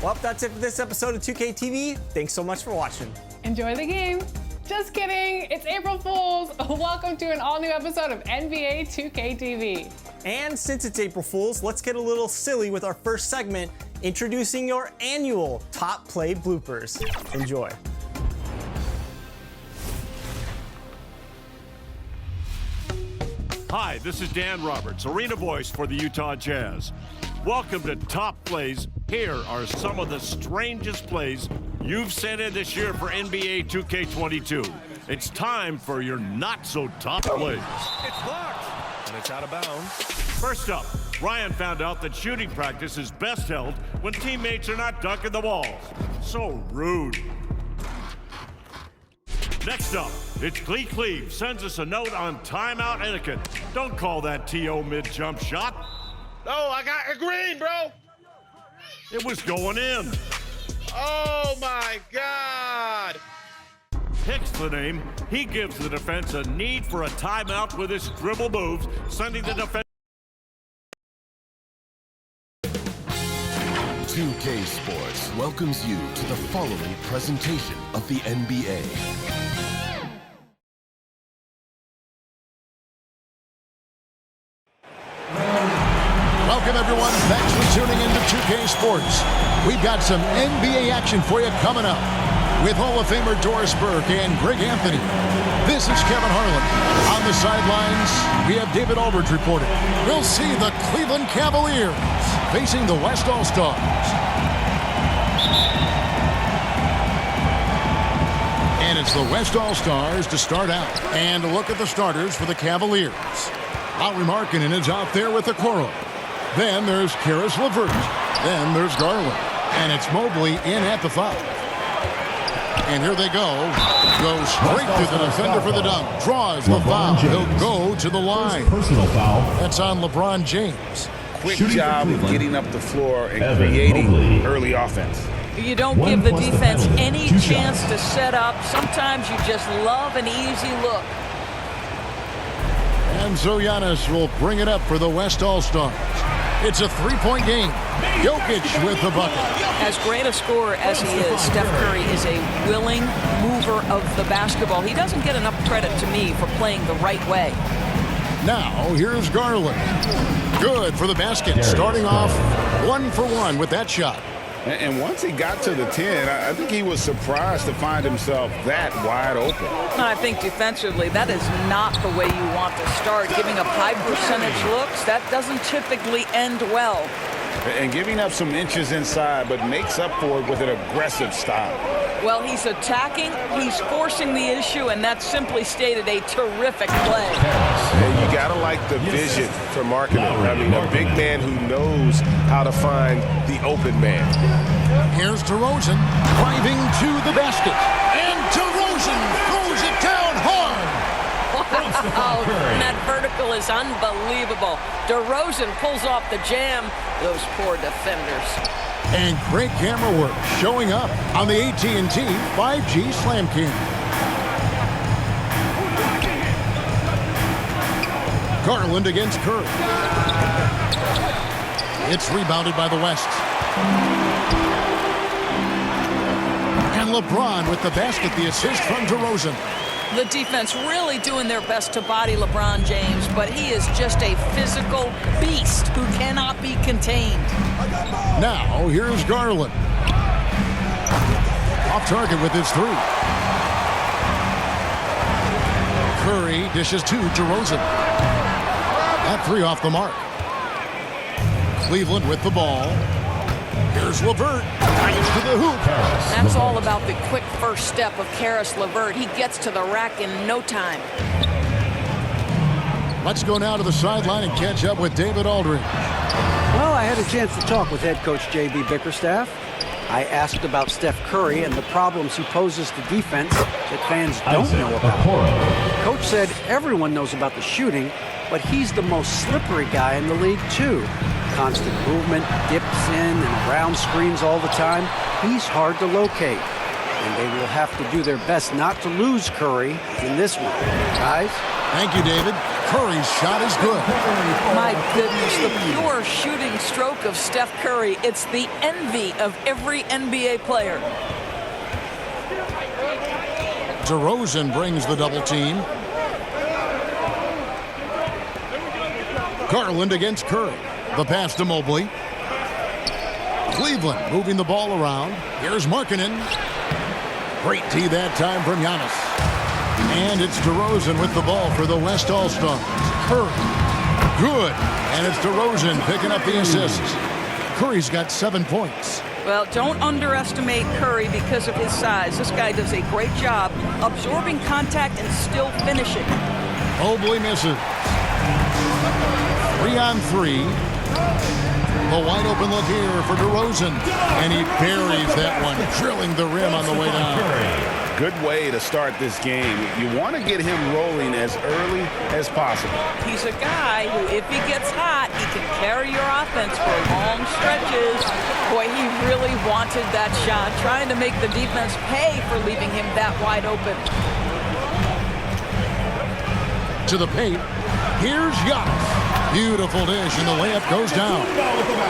Well, that's it for this episode of 2K TV. Thanks so much for watching. Enjoy the game. Just kidding, it's April Fool's. Welcome to an all-new episode of NBA 2K TV. And since it's April Fool's, let's get a little silly with our first segment, introducing your annual Top Play bloopers. Enjoy. Hi, this is Dan Roberts, arena voice for the Utah Jazz. Welcome to Top Plays. Here are some of the strangest plays you've sent in this year for NBA 2K22. It's time for your not-so-top plays. It's blocked, and it's out of bounds. First up, Ryan found out that shooting practice is best held when teammates are not dunking the balls. So rude. Next up, it's Clee Cleve sends us a note on timeout etiquette. Don't call that TO mid-jump shot. Oh, I got a green, bro. It was going in. Oh, my God. Hicks the name. He gives the defense a need for a timeout with his dribble moves, sending the defense. 2K Sports welcomes you to the following presentation of the NBA. Welcome, everyone. Thanks for tuning in to 2K Sports. We've got some NBA action for you coming up with Hall of Famer Doris Burke and Greg Anthony. This is Kevin Harlan. On the sidelines, we have David Aldridge reporting. We'll see the Cleveland Cavaliers facing the West All-Stars. And it's the West All-Stars to start out. And look at the starters for the Cavaliers. Lauri Markkanen is out there with the Coral. Then there's Karis LeVert. Then there's Garland. And it's Mobley in at the 5. And here they go. Goes straight to the defender for the dunk. Draws the foul. He'll go to the line. Personal foul. That's on LeBron James. Quick job of getting up the floor and creating early offense. You don't give the defense any chance to set up. Sometimes you just love an easy look. And so Giannis will bring it up for the West All-Stars. It's a three-point game. Jokic with the bucket. As great a scorer as he is, Steph Curry is a willing mover of the basketball. He doesn't get enough credit to me for playing the right way. Now, here's Garland. Good for the basket. Starting off 1 for 1 with that shot. And once he got to the 10, I think he was surprised to find himself that wide open. I think defensively, that is not the way you want to start. Giving up high percentage looks, that doesn't typically end well. And giving up some inches inside, but makes up for it with an aggressive style. Well, he's attacking, he's forcing the issue, and that's simply stated a terrific play. And you got to like the vision for Markkanen. I mean, a big man who knows how to find the open man. Here's DeRozan driving to the basket. And DeRozan throws it down hard. Wow, that vertical is unbelievable. DeRozan pulls off the jam. Those poor defenders. And great camera work showing up on the AT&T 5G Slam Cam. Garland against Curry. It's rebounded by the West. And LeBron with the basket, the assist from DeRozan. The defense really doing their best to body LeBron James, but he is just a physical beast who cannot be contained. Now, here's Garland. Off target with his 3. Curry dishes to DeRozan. That 3 off the mark. Cleveland with the ball. Here's LeVert. Gets to the hoop. That's all about the quick first step of Karis LeVert. He gets to the rack in no time. Let's go now to the sideline and catch up with David Aldridge. Well, I had a chance to talk with head coach J.B. Bickerstaff. I asked about Steph Curry and the problems he poses to defense that fans don't know about. Coach said everyone knows about the shooting, but he's the most slippery guy in the league, too. Constant movement, dips in and around screens all the time. He's hard to locate. And they will have to do their best not to lose Curry in this one. Guys? Thank you, David. Curry's shot is good. My goodness, the pure shooting stroke of Steph Curry. It's the envy of every NBA player. DeRozan brings the double team. Garland against Curry. The pass to Mobley. Cleveland moving the ball around. Here's Markkanen. Great tee that time from Giannis. And it's DeRozan with the ball for the West All-Stars. Curry. Good. And it's DeRozan picking up the assist. Curry's got 7 points. Well, don't underestimate Curry because of his size. This guy does a great job absorbing contact and still finishing. Mobley misses. 3-on-3. The wide open look here for DeRozan. And he buries that one, drilling the rim on the way down. Good way to start this game. You want to get him rolling as early as possible. He's a guy who, if he gets hot, he can carry your offense for long stretches. Boy, he really wanted that shot, trying to make the defense pay for leaving him that wide open. To the paint. Here's Giannis. Beautiful dish, and the layup goes down.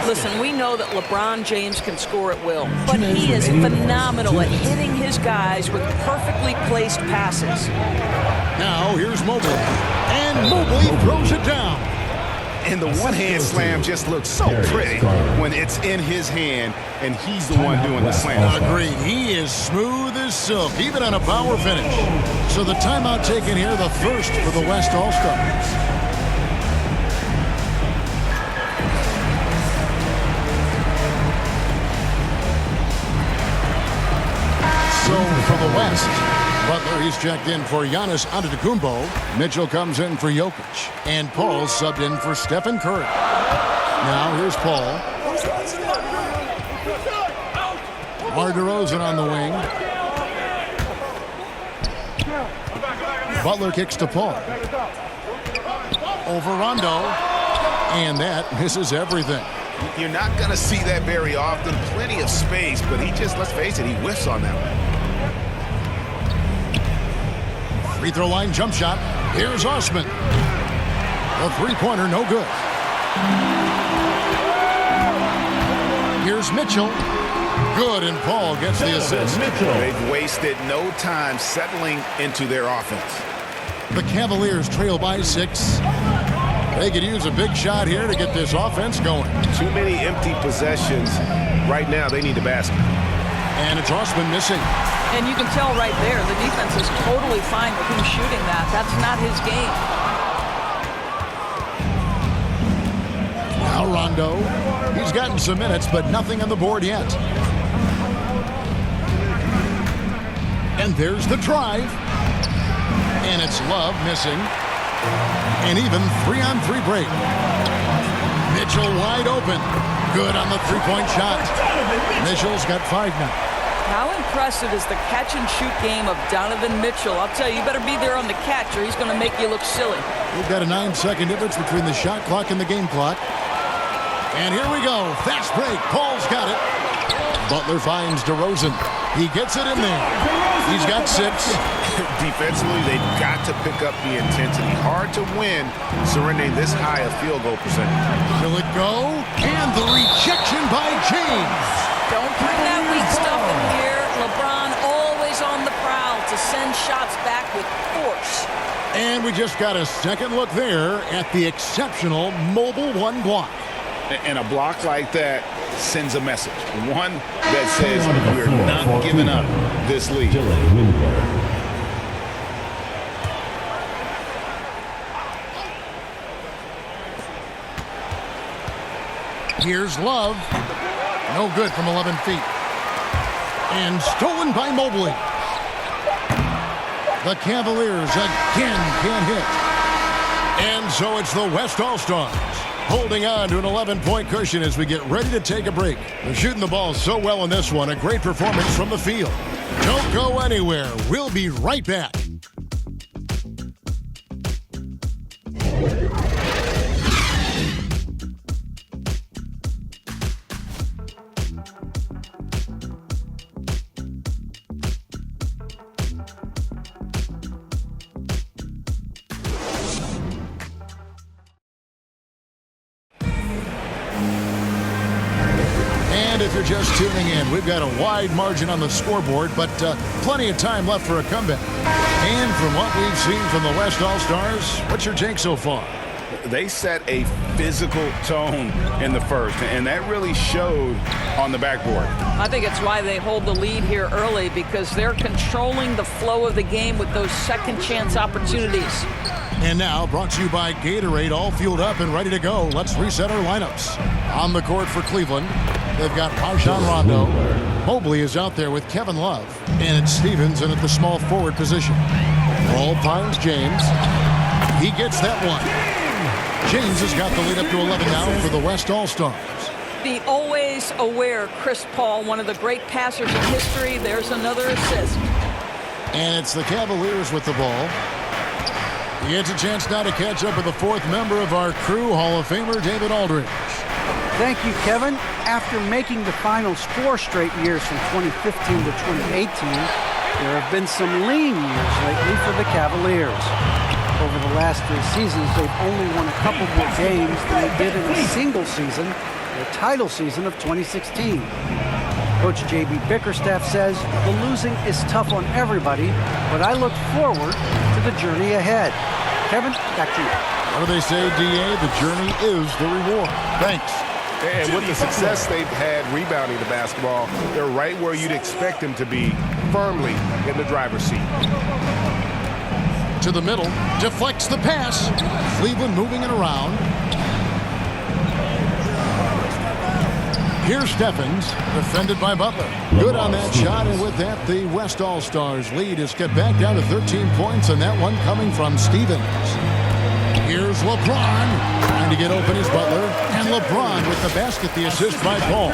Listen, we know that LeBron James can score at will, but he is phenomenal at hitting his guys with perfectly placed passes. Now, here's Mobley. And Mobley throws it down. And the one-hand slam just looks so pretty when it's in his hand, and he's the one doing the slam. Agreed. He is smooth as silk, even on a power finish. So the timeout taken here, the first for the West All-Stars. So for the West, Butler, he's checked in for Giannis Antetokounmpo. Mitchell comes in for Jokic. And Paul subbed in for Stephen Curry. Now here's Paul. DeRozan on the wing. Butler kicks to Paul. Over Rondo. And that misses everything. You're not going to see that very often. Plenty of space, but he just, let's face it, he whiffs on that one. Free throw line jump shot. Here's Osman. The three-pointer, no good. Here's Mitchell. Good, and Paul gets the assist. They've wasted no time settling into their offense. The Cavaliers trail by 6. They could use a big shot here to get this offense going. Too many empty possessions. Right now, they need a basket. And it's Osman missing. And you can tell right there, the defense is totally fine with him shooting that. That's not his game. Now Rondo. He's gotten some minutes, but nothing on the board yet. And there's the drive. And it's Love missing. And even 3-on-3 break. Mitchell wide open. Good on the three-point shot. Mitchell's got 5 now. How impressive is the catch-and-shoot game of Donovan Mitchell? I'll tell you, you better be there on the catch or he's going to make you look silly. We've got a 9-second difference between the shot clock and the game clock. And here we go. Fast break. Paul's got it. Butler finds DeRozan. He gets it in there. He's got 6. Defensively, they've got to pick up the intensity. Hard to win surrendering this high a field goal percentage. Will it go? And the rejection by James. Don't bring that weak stuff in here. LeBron always on the prowl to send shots back with force. And we just got a second look there at the exceptional Mobile 1 block. And a block like that sends a message. One that says we're not giving up this lead. Here's Love. No good from 11 feet. And stolen by Mobley. The Cavaliers again can't hit. And so it's the West All-Stars holding on to an 11-point cushion as we get ready to take a break. They're shooting the ball so well in this one. A great performance from the field. Don't go anywhere. We'll be right back. And if you're just tuning in, we've got a wide margin on the scoreboard, but plenty of time left for a comeback. And from what we've seen from the West All-Stars, what's your take so far? They set a physical tone in the first, and that really showed on the backboard. I think it's why they hold the lead here early, because they're controlling the flow of the game with those second chance opportunities. And now, brought to you by Gatorade, all fueled up and ready to go. Let's reset our lineups. On the court for Cleveland, they've got Rajon Rondo. Mobley is out there with Kevin Love. And it's Stevens in at the small forward position. Ball finds James. He gets that one. James has got the lead up to 11 now for the West All-Stars. The always aware Chris Paul, one of the great passers in history. There's another assist. And it's the Cavaliers with the ball. He gets a chance now to catch up with the fourth member of our crew, Hall of Famer David Aldridge. Thank you, Kevin. After making the finals 4 straight years from 2015 to 2018, there have been some lean years lately for the Cavaliers. Over the last 3 seasons, they've only won a couple more games than they did in a single season, the title season of 2016. Coach J.B. Bickerstaff says the losing is tough on everybody, but I look forward to the journey ahead. Kevin, back to you. What do they say, D.A.? The journey is the reward. Thanks. And with the success they've had rebounding the basketball, they're right where you'd expect them to be, firmly in the driver's seat. To the middle, deflects the pass. Cleveland moving it around. Here's Stephens, defended by Butler. Good on that shot, and with that, the West All-Stars lead is get back down to 13 points, and that one coming from Stevens. Here's LeBron, trying to get open is Butler, and LeBron with the basket, the assist by Paul.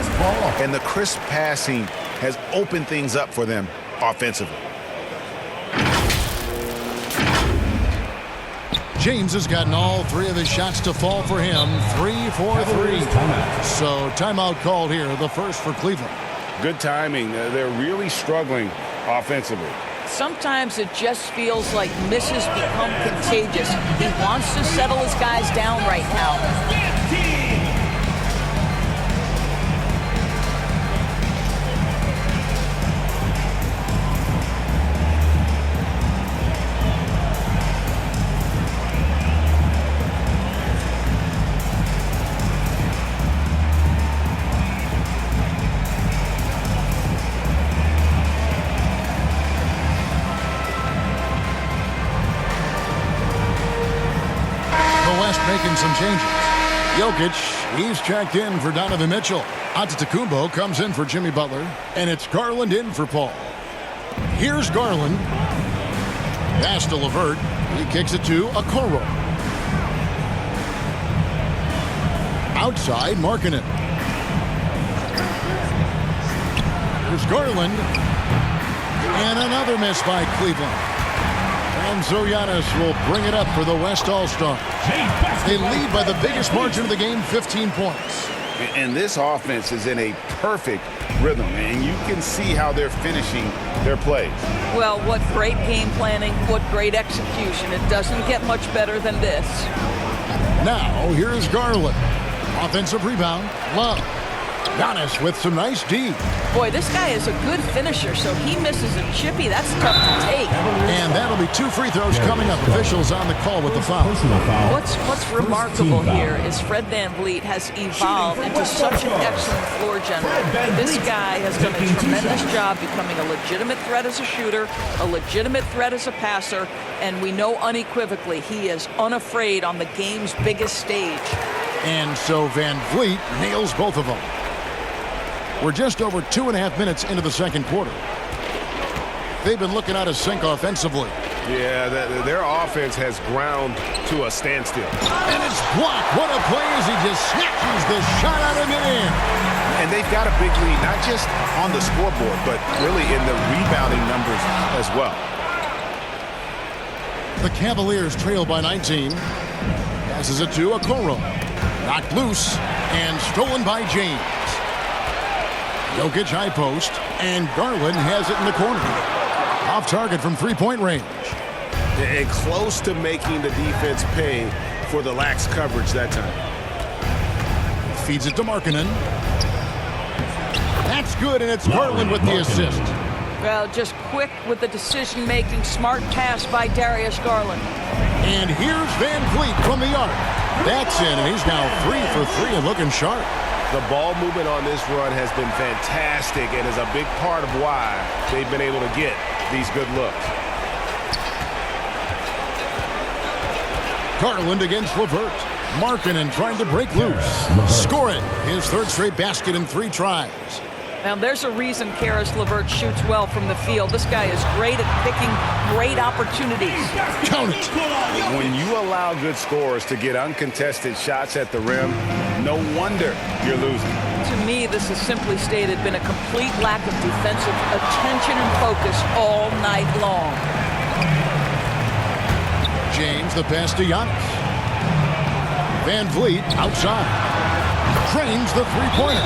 And the crisp passing has opened things up for them offensively. James has gotten all 3 of his shots to fall for him. 3 for 3. So timeout called here, the first for Cleveland. Good timing. They're really struggling offensively. Sometimes it just feels like misses become contagious. He wants to settle his guys down right now. Making some changes. Jokic, he's checked in for Donovan Mitchell. Antetokounmpo comes in for Jimmy Butler, and it's Garland in for Paul. Here's Garland. Pass to LeVert. He kicks it to Okoro. Outside, Markkanen. Here's Garland. And another miss by Cleveland. And so Giannis will bring it up for the West All-Stars. They lead by the biggest margin of the game, 15 points. And this offense is in a perfect rhythm, and you can see how they're finishing their plays. Well, what great game planning, what great execution. It doesn't get much better than this. Now, here's Garland. Offensive rebound, Love. Giannis with some nice D. Boy, this guy is a good finisher, so he misses a chippy. That's tough to take. And that'll be 2 free throws coming up. Officials on the call with the foul. What's remarkable here is Fred VanVleet has evolved into such an excellent floor general. This guy has done a tremendous job becoming a legitimate threat as a shooter, a legitimate threat as a passer, and we know unequivocally he is unafraid on the game's biggest stage. And so VanVleet nails both of them. We're just over 2.5 minutes into the second quarter. They've been looking out of sync offensively. Yeah, their offense has ground to a standstill. And it's blocked. What a play as he just snatches the shot out of midair. And they've got a big lead, not just on the scoreboard, but really in the rebounding numbers as well. The Cavaliers trail by 19. Passes it to Okoro. Knocked loose and stolen by James. Jokic high post, and Garland has it in the corner. Off target from 3-point range. And close to making the defense pay for the lax coverage that time. Feeds it to Markkanen. That's good, and it's Garland with the assist. Well, just quick with the decision-making, smart pass by Darius Garland. And here's Van Vliet from the arc. That's in, and he's now 3 for 3 and looking sharp. The ball movement on this run has been fantastic and is a big part of why they've been able to get these good looks. Garland against LeVert. Markkanen trying to break loose. Score it. His third straight basket in 3 tries. Now, there's a reason Karis LeVert shoots well from the field. This guy is great at picking great opportunities. Count it. When you allow good scorers to get uncontested shots at the rim, no wonder you're losing. To me, this has simply stated been a complete lack of defensive attention and focus all night long. James, the pass to Giannis. Van Vliet outside. Drains the three-pointer.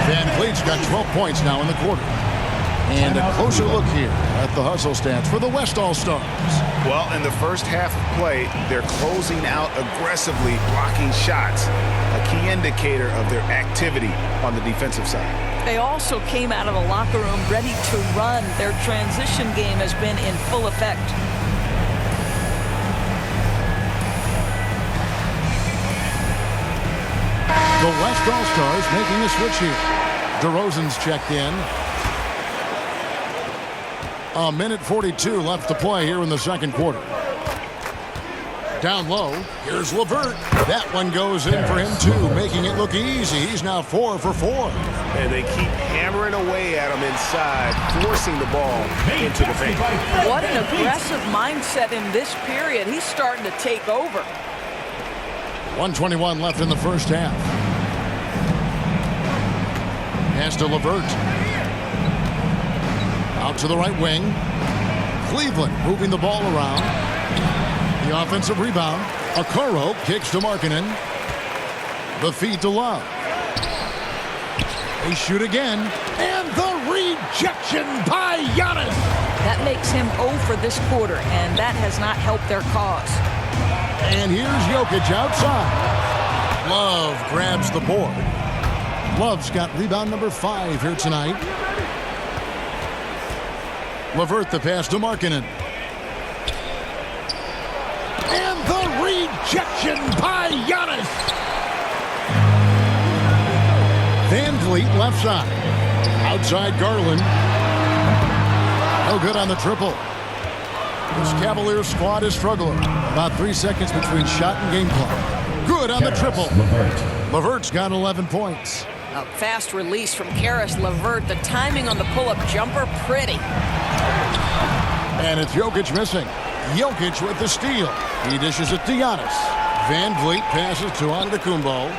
Van Vliet's got 12 points now in the quarter. And a closer look here at the hustle stats for the West All-Stars. Well, in the first half of play, they're closing out aggressively, blocking shots, a key indicator of their activity on the defensive side. They also came out of the locker room ready to run. Their transition game has been in full effect. The West All-Stars making a switch here. DeRozan's checked in. 1:42 left to play here in the second quarter. Down low, here's LeVert. That one goes in for him too, making it look easy. He's now 4 for 4. And they keep hammering away at him inside, forcing the ball into the paint. What an aggressive mindset in this period. He's starting to take over. 1:21 left in the first half. Pass to LeVert. Out to the right wing. Cleveland moving the ball around. The offensive rebound. Okoro kicks to Markkanen. The feed to Love. They shoot again. And the rejection by Giannis. That makes him 0 for this quarter, and that has not helped their cause. And here's Jokic outside. Love grabs the board. Love's got rebound number 5 here tonight. LeVert the pass to Markkanen. And the rejection by Giannis. Van Vliet left side. Outside Garland. No good on the triple. This Cavaliers squad is struggling. About 3 seconds between shot and game clock. Good on the triple. LeVert's got 11 points. A fast release from Karis LeVert. The timing on the pull-up jumper, pretty. And it's Jokic missing. Jokic with the steal. He dishes it to Giannis. Van Vliet passes to Antetokounmpo.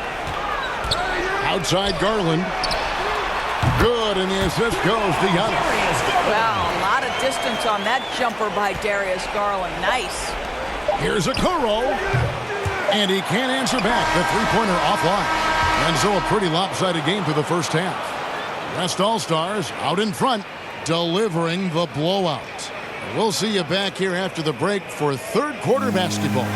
Outside Garland. Good, and the assist goes to Giannis. Wow, a lot of distance on that jumper by Darius Garland. Nice. Here's Okoro. And he can't answer back. The three-pointer offline. And so a pretty lopsided game through the first half. West All-Stars out in front, delivering the blowout. We'll see you back here after the break for third quarter basketball.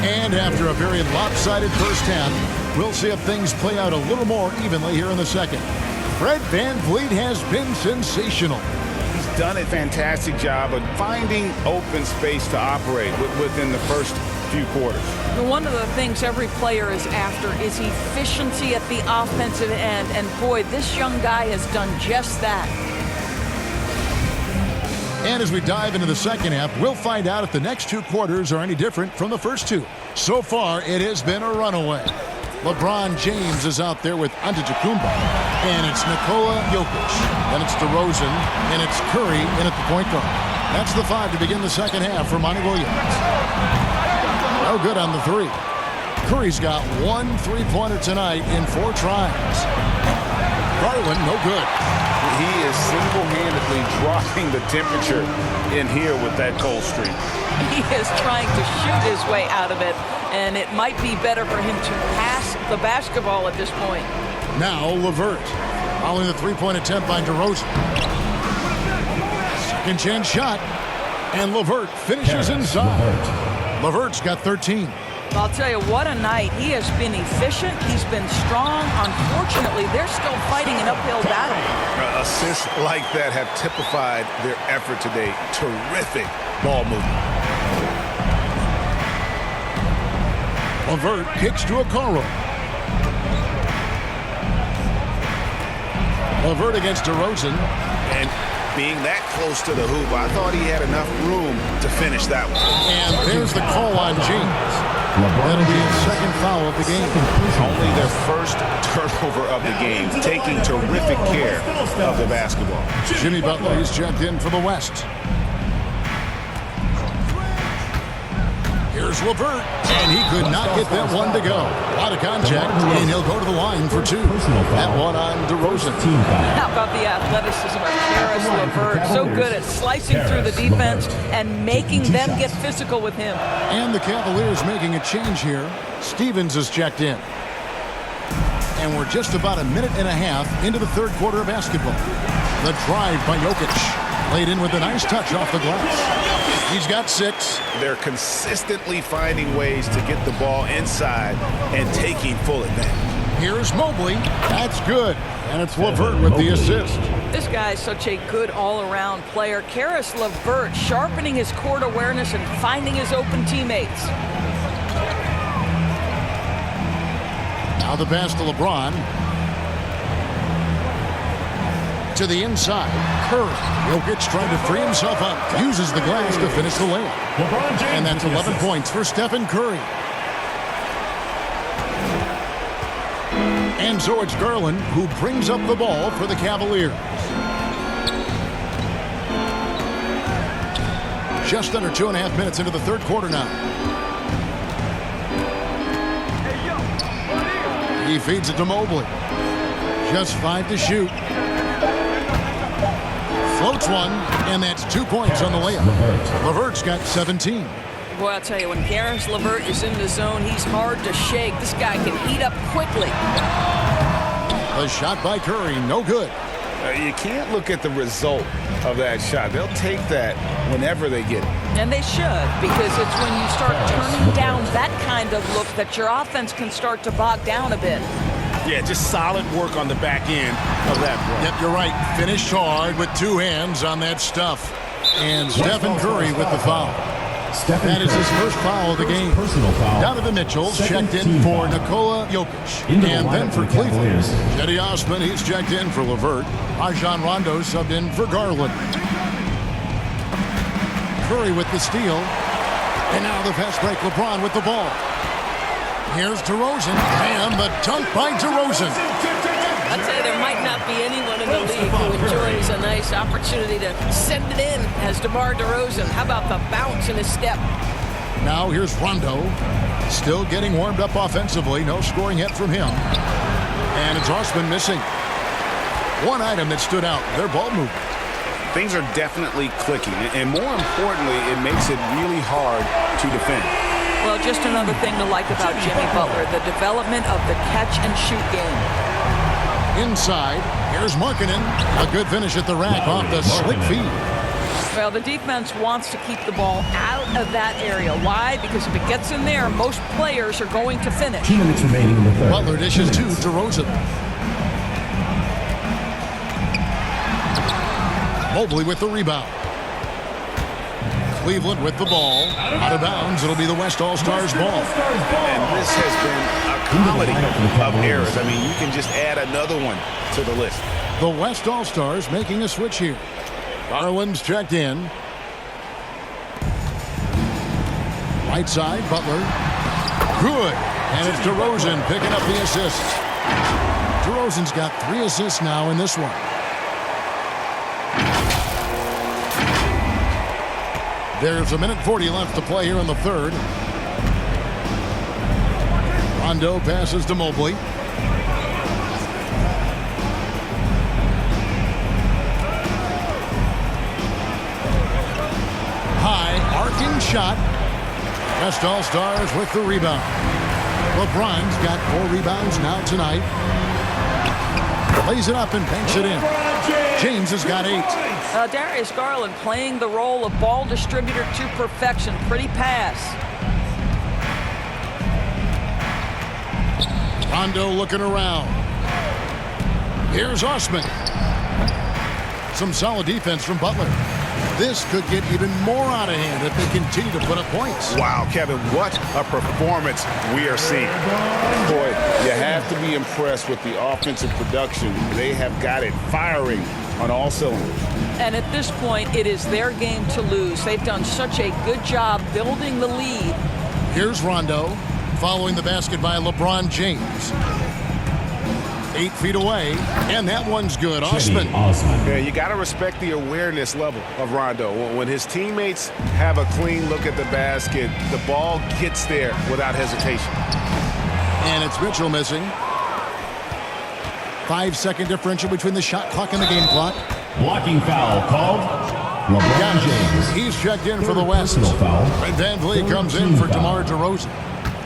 And after a very lopsided first half, we'll see if things play out a little more evenly here in the second. Fred Van Vliet has been sensational. He's done a fantastic job of finding open space to operate within the first few quarters. One of the things every player is after is efficiency at the offensive end. And boy, this young guy has done just that. And as we dive into the second half, we'll find out if the next 2 quarters are any different from the first 2. So far, it has been a runaway. LeBron James is out there with Antetokounmpo. And it's Nikola Jokic. Then it's DeRozan. And it's Curry in at the point guard. That's the 5 to begin the second half for Monty Williams. No good on the 3. Curry's got 1 3-pointer tonight in 4 tries. Garland, no good. He is single-handedly dropping the temperature in here with that cold streak. He is trying to shoot his way out of it, and it might be better for him to pass the basketball at this point. Now LeVert, following the 3-point attempt by DeRozan. Second chance shot, and LeVert finishes inside. LeVert's got 13. I'll tell you, what a night. He has been efficient. He's been strong. Unfortunately, they're still fighting an uphill battle. Assists like that have typified their effort today. Terrific ball movement. LeVert kicks to Okoro. LeVert against DeRozan. And being that close to the hoop, I thought he had enough room to finish that one. And there's the call on James. That'll be his second foul of the game. Only their first turnover of the game, taking terrific care of the basketball. Jimmy Butler is checked in for the West. Here's LeVert, and he could not get that one to go. Out of contact, and he'll go to the line for 2. That one on DeRozan. How about the athleticism of Karis LeVert? So good at slicing through the defense and making them get physical with him. And the Cavaliers making a change here. Stevens is checked in. And we're just about a minute and a half into the third quarter of basketball. The drive by Jokic. Laid in with a nice touch off the glass. He's got 6. They're consistently finding ways to get the ball inside and taking full advantage. Here's Mobley. That's good. And it's LeVert with the assist. This guy is such a good all-around player. Karis LeVert sharpening his court awareness and finding his open teammates. Now the pass to LeBron. To the inside. Curry. Jokic trying to free himself up. Uses the glass to finish the layup. And that's 11 points for Stephen Curry. And so it's Garland who brings up the ball for the Cavaliers. Just under 2.5 minutes into the third quarter now. He feeds it to Mobley. Just 5 to shoot. Floats one, and that's 2 points on the layup. LeVert's got 17. Boy, I'll tell you, when Karis LeVert is in the zone, he's hard to shake. This guy can heat up quickly. The shot by Curry, no good. You can't look at the result of that shot. They'll take that whenever they get it. And they should, because it's when you start turning down that kind of look that your offense can start to bog down a bit. Yeah, just solid work on the back end of that play. Yep, you're right. Finished hard with 2 hands on that stuff. And Stephen Curry with the foul. That is his first foul of the game. Donovan Mitchell's checked in for Nikola Jokic. And then for Cleveland, Cedi Osman, he's checked in for LeVert. Rajon Rondo subbed in for Garland. Curry with the steal. And now the fast break, LeBron with the ball. Here's DeRozan, and the dunk by DeRozan. I'll tell you, there might not be anyone in the league who enjoys a nice opportunity to send it in as DeMar DeRozan. How about the bounce in his step? Now here's Rondo, still getting warmed up offensively. No scoring yet from him. And it's Osman missing. One item that stood out, their ball movement. Things are definitely clicking, and more importantly, it makes it really hard to defend. Well, just another thing to like about Jimmy Butler, the development of the catch-and-shoot game. Inside, here's Markkanen. A good finish at the rack off the slick feed. Well, the defense wants to keep the ball out of that area. Why? Because if it gets in there, most players are going to finish. 2 minutes remaining in the third. Butler dishes to DeRozan. Mobley with the rebound. Cleveland with the ball. Out of bounds. It'll be the West All-Stars ball. And this has been a comedy of errors. I mean, you can just add another one to the list. The West All-Stars making a switch here. Garland's checked in. Right side, Butler. Good. And it's DeRozan picking up the assist. DeRozan's got 3 assists now in this one. There's 1:40 left to play here in the third. Rondo passes to Mobley. High, arcing shot. West All-Stars with the rebound. LeBron's got 4 rebounds now tonight. Lays it up and banks it in. James has got 8. Darius Garland playing the role of ball distributor to perfection. Pretty pass. Rondo looking around. Here's Osman. Some solid defense from Butler. This could get even more out of hand if they continue to put up points. Wow, Kevin, what a performance we are seeing. Boy, you have to be impressed with the offensive production. They have got it firing on all cylinders. And at this point, it is their game to lose. They've done such a good job building the lead. Here's Rondo, following the basket by LeBron James. 8 feet away, and that one's good. Osman. Yeah, you got to respect the awareness level of Rondo. When his teammates have a clean look at the basket, the ball gets there without hesitation. And it's Mitchell missing. 5-second differential between the shot clock and the game clock. Blocking foul called. LeBron James. He's checked in for the West. Foul. And Van Vliet comes in for DeMar DeRozan.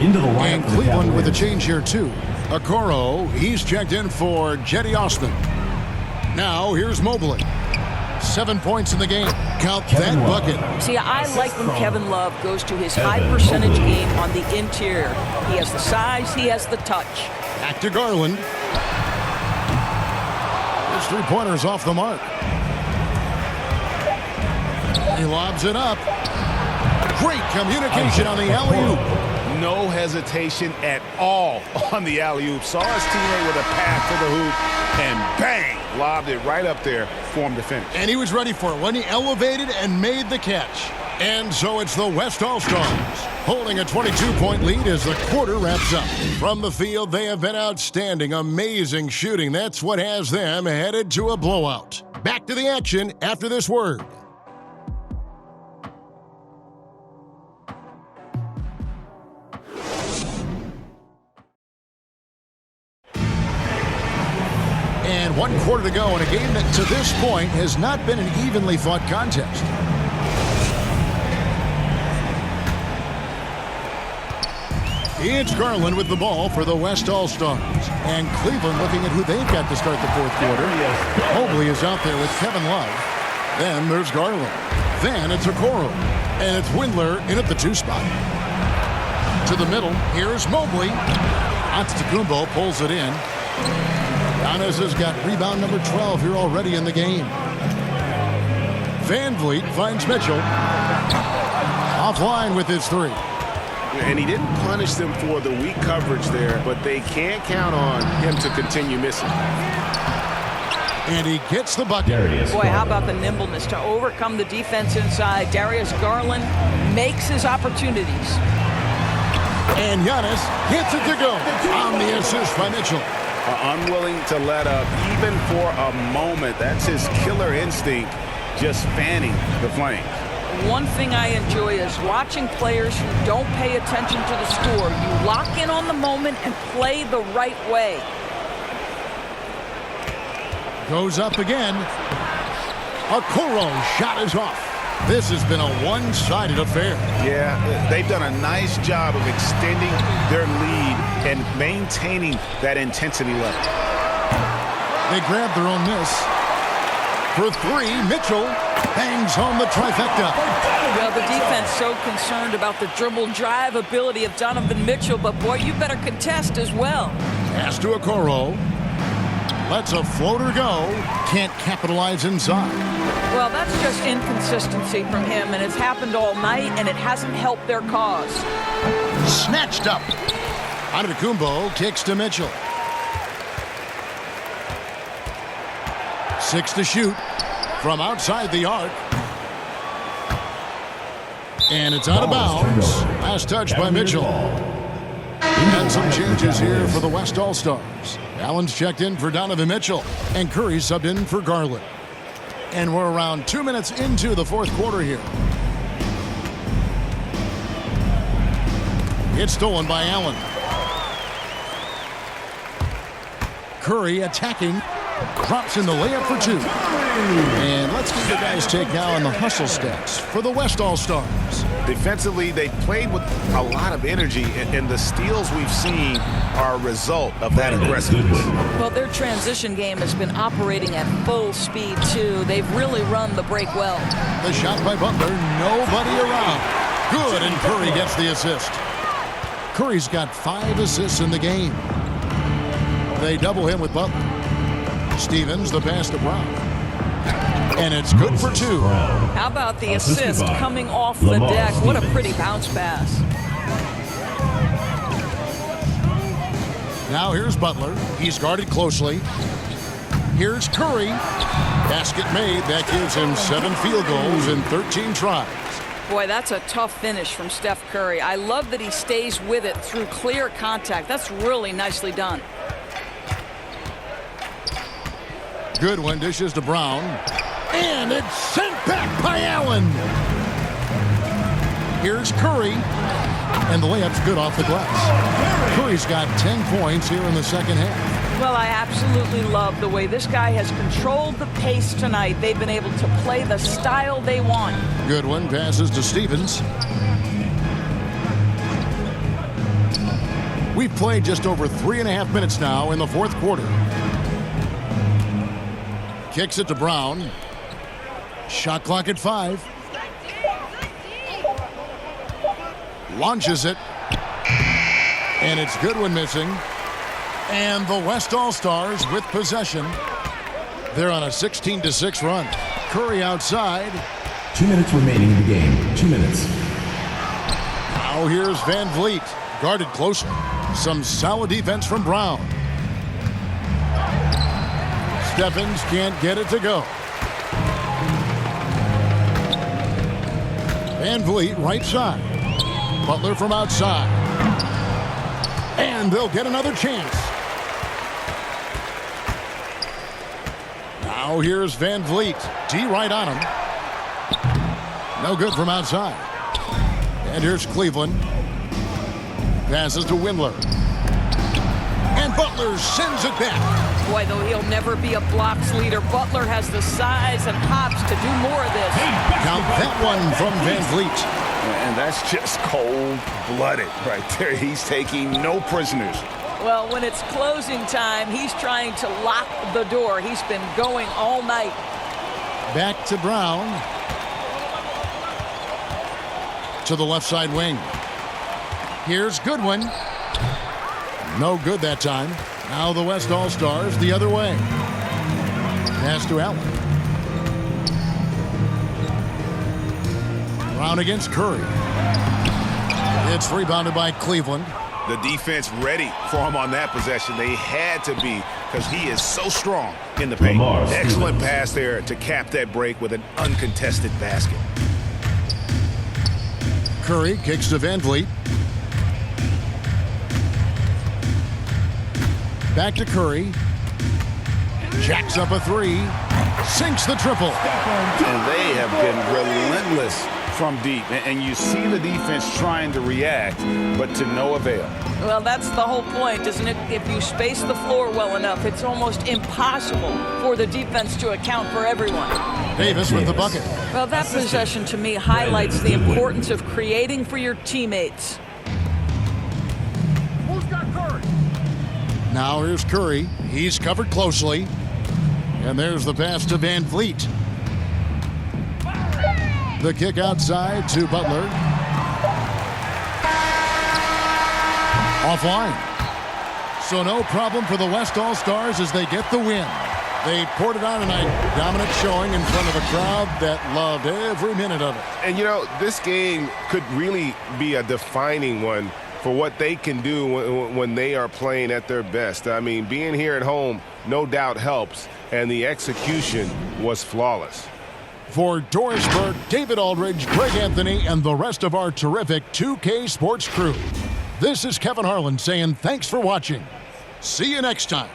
Into the line. And Cleveland with a change here, too. Okoro, he's checked in for Jetty Austin. Now, here's Mobley. 7 points in the game. Count that bucket. See, I like when Kevin Love goes to his high-percentage game on the interior. He has the size, he has the touch. Back to Garland. His 3-pointer's off the mark. He lobs it up. Great communication on the alley-oop. No hesitation at all on the alley-oop. Saw his teammate with a pass to the hoop, and bang, lobbed it right up there for him to finish. And he was ready for it when he elevated and made the catch. And so it's the West All-Stars holding a 22-point lead as the quarter wraps up. From the field, they have been outstanding, amazing shooting. That's what has them headed to a blowout. Back to the action after this word. And 1 quarter to go in a game that to this point has not been an evenly fought contest. It's Garland with the ball for the West All-Stars. And Cleveland looking at who they've got to start the 4th quarter. Mobley is out there with Kevin Love. Then there's Garland. Then it's Okoro. And it's Windler in at the 2 spot. To the middle, here's Mobley. Antetokounmpo pulls it in. Giannis has got rebound number 12 here already in the game. Van Vliet finds Mitchell. Offline with his 3. And he didn't punish them for the weak coverage there, but they can't count on him to continue missing. And he gets the bucket. Boy, how about the nimbleness to overcome the defense inside. Darius Garland makes his opportunities. And Giannis gets it to go on the assist by Mitchell. Unwilling to let up even for a moment. That's his killer instinct, just fanning the flames. One thing I enjoy is watching players who don't pay attention to the score. You lock in on the moment and play the right way. Goes up again. Okoro shot is off. This has been a one-sided affair. Yeah, they've done a nice job of extending their lead and maintaining that intensity level. They grab their own miss. For 3, Mitchell bangs home the trifecta. Well, the defense so concerned about the dribble drive ability of Donovan Mitchell, but boy, you better contest as well. Pass to Okoro. Lets a floater go. Can't capitalize inside. Well, that's just inconsistency from him, and it's happened all night, and it hasn't helped their cause. Snatched up. Antetokounmpo kicks to Mitchell. 6 to shoot from outside the arc. And it's out of bounds. Last touch by Mitchell. And some changes here for the West All-Stars. Allen's checked in for Donovan Mitchell, and Curry subbed in for Garland. And we're around 2 minutes into the fourth quarter here. It's stolen by Allen. Curry attacking. Drops in the layup for two. And let's get the guys' take now on the hustle stats for the West All-Stars. Defensively, they played with a lot of energy, and the steals we've seen are a result of that aggressiveness. Well, their transition game has been operating at full speed, too. They've really run the break well. The shot by Butler, nobody around. Good, and Curry gets the assist. Curry's got 5 assists in the game. They double him with Butler. Stevens, the pass to Brown. And it's good for 2. How about the assist coming off the deck? What a pretty bounce pass. Now here's Butler. He's guarded closely. Here's Curry. Basket made. That gives him 7 field goals in 13 tries. Boy, that's a tough finish from Steph Curry. I love that he stays with it through clear contact. That's really nicely done. Goodwin dishes to Brown. And it's sent back by Allen. Here's Curry. And the layup's good off the glass. Curry's got 10 points here in the second half. Well, I absolutely love the way this guy has controlled the pace tonight. They've been able to play the style they want. Goodwin passes to Stevens. We've played just over 3.5 minutes now in the fourth quarter. Kicks it to Brown. Shot clock at 5. Launches it. And it's Goodwin missing. And the West All-Stars with possession. They're on a 16-6 run. Curry outside. 2 minutes remaining in the game. 2 minutes. Now here's Van Vliet. Guarded closely. Some solid defense from Brown. Stephens can't get it to go. Van Vliet right side. Butler from outside. And they'll get another chance. Now here's Van Vliet. D right on him. No good from outside. And here's Cleveland. Passes to Windler. And Butler sends it back. Boy, though he'll never be a blocks leader, Butler has the size and hops to do more of this. Count that one from Van Vliet. And that's just cold-blooded right there. He's taking no prisoners. Well, when it's closing time, he's trying to lock the door. He's been going all night. Back to Brown. To the left side wing. Here's Goodwin. No good that time. Now the West All-Stars the other way. Pass to Allen. Brown against Curry. It's rebounded by Cleveland. The defense ready for him on that possession. They had to be, because he is so strong in the paint. Excellent pass there to cap that break with an uncontested basket. Curry kicks to Van Vliet. Back to Curry. Jacks up a 3. Sinks the triple. And they have been relentless from deep. And you see the defense trying to react, but to no avail. Well, that's the whole point, isn't it? If you space the floor well enough, it's almost impossible for the defense to account for everyone. Davis with the bucket. Well, that possession to me highlights the importance of creating for your teammates. Who's got Curry? Now here's Curry. He's covered closely. And there's the pass to Van Vliet. The kick outside to Butler. Offline. So no problem for the West All-Stars as they get the win. They poured it on tonight. Dominant showing in front of a crowd that loved every minute of it. And, you know, this game could really be a defining one for what they can do when they are playing at their best. I mean, being here at home no doubt helps, and the execution was flawless. For Doris Burke, David Aldridge, Greg Anthony, and the rest of our terrific 2K Sports crew, This is Kevin Harlan saying thanks for watching. See you next time.